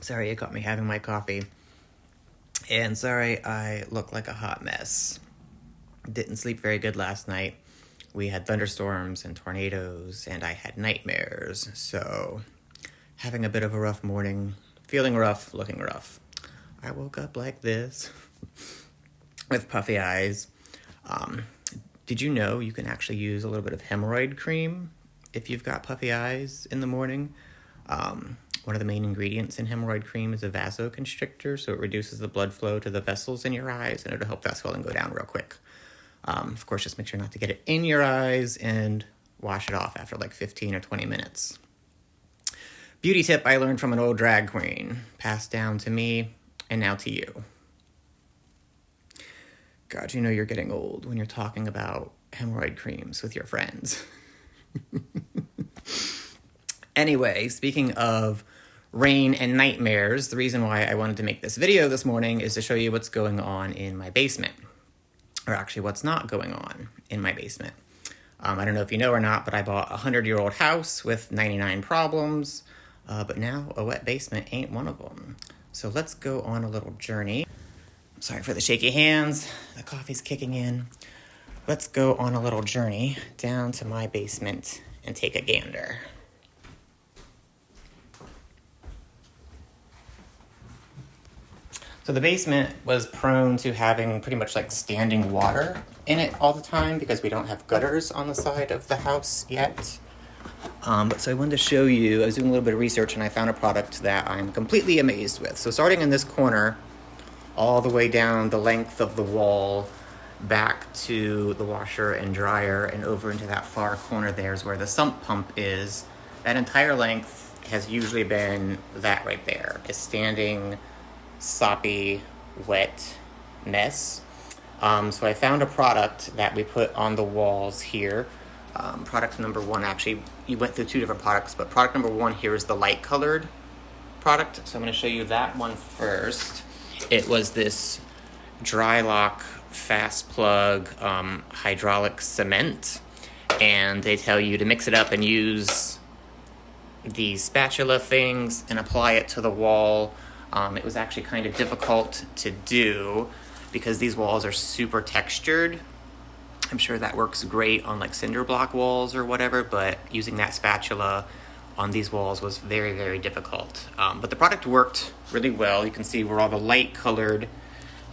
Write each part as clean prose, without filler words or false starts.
Sorry, you caught me having my coffee. And sorry, I look like a hot mess. Didn't sleep very good last night. We had thunderstorms and tornadoes, and I had nightmares. So, having a bit of a rough morning, feeling rough, looking rough. I woke up like this, with puffy eyes. Did you know you can actually use a little bit of hemorrhoid cream if you've got puffy eyes in the morning? One of the main ingredients in hemorrhoid cream is a vasoconstrictor, so it reduces the blood flow to the vessels in your eyes, and it'll help that swelling go down real quick. Of course, just make sure not to get it in your eyes and wash it off after like 15 or 20 minutes. Beauty tip I learned from an old drag queen, passed down to me, and now to you. God, you know you're getting old when you're talking about hemorrhoid creams with your friends. Anyway, speaking of rain and nightmares, the reason why I wanted to make this video this morning is to show you what's going on in my basement. Or actually what's not going on in my basement. I don't know if you know or not, but I bought a 100-year-old house with 99 problems, but now a wet basement ain't one of them. So let's go on a little journey. Sorry for the shaky hands, the coffee's kicking in. Let's go on a little journey down to my basement and take a gander. So the basement was prone to having pretty much like standing water in it all the time because we don't have gutters on the side of the house yet. So I wanted to show you, I was doing a little bit of research and I found a product that I'm completely amazed with. So starting in this corner, all the way down the length of the wall, back to the washer and dryer and over into that far corner there is where the sump pump is. That entire length has usually been that right there, a standing soppy, wet mess. So I found a product that we put on the walls here. Product number one, actually, you went through two different products, but product number one here is the light colored product. So I'm going to show you that one first. It was this dry lock fast plug hydraulic cement, and they tell you to mix it up and use these spatula things and apply it to the wall. It was actually kind of difficult to do because these walls are super textured. I'm sure that works great on like cinder block walls or whatever, but using that spatula on these walls was very, very difficult. But the product worked really well. You can see where all the light colored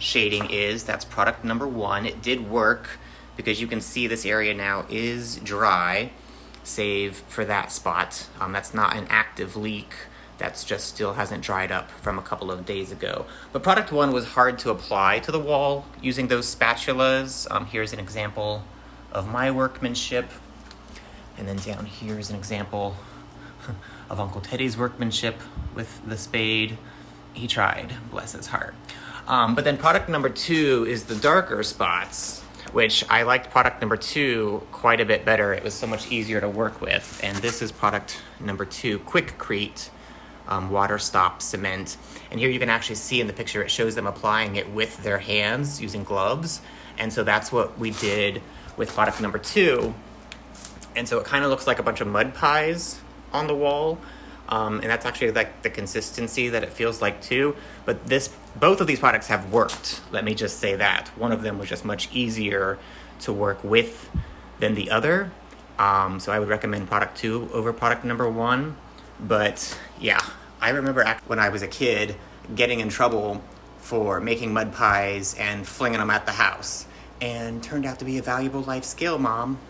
shading is. That's product number one. It did work because you can see this area now is dry, save for that spot. That's not an active leak. That's just still hasn't dried up from a couple of days ago. But product one was hard to apply to the wall using those spatulas. Here's an example of my workmanship. And then down here is an example of Uncle Teddy's workmanship with the spade. He tried, bless his heart. But then product number two is the darker spots, which I liked product number two quite a bit better. It was so much easier to work with. And this is product number two, Quickcrete. Water stop cement. And here you can actually see in the picture, it shows them applying it with their hands using gloves. And so that's what we did with product number two. And so it kind of looks like a bunch of mud pies on the wall. And that's actually like the consistency that it feels like too. But both of these products have worked. Let me just say that. One of them was just much easier to work with than the other. So I would recommend product two over product number one. But yeah, I remember when I was a kid getting in trouble for making mud pies and flinging them at the house. And turned out to be a valuable life skill, Mom.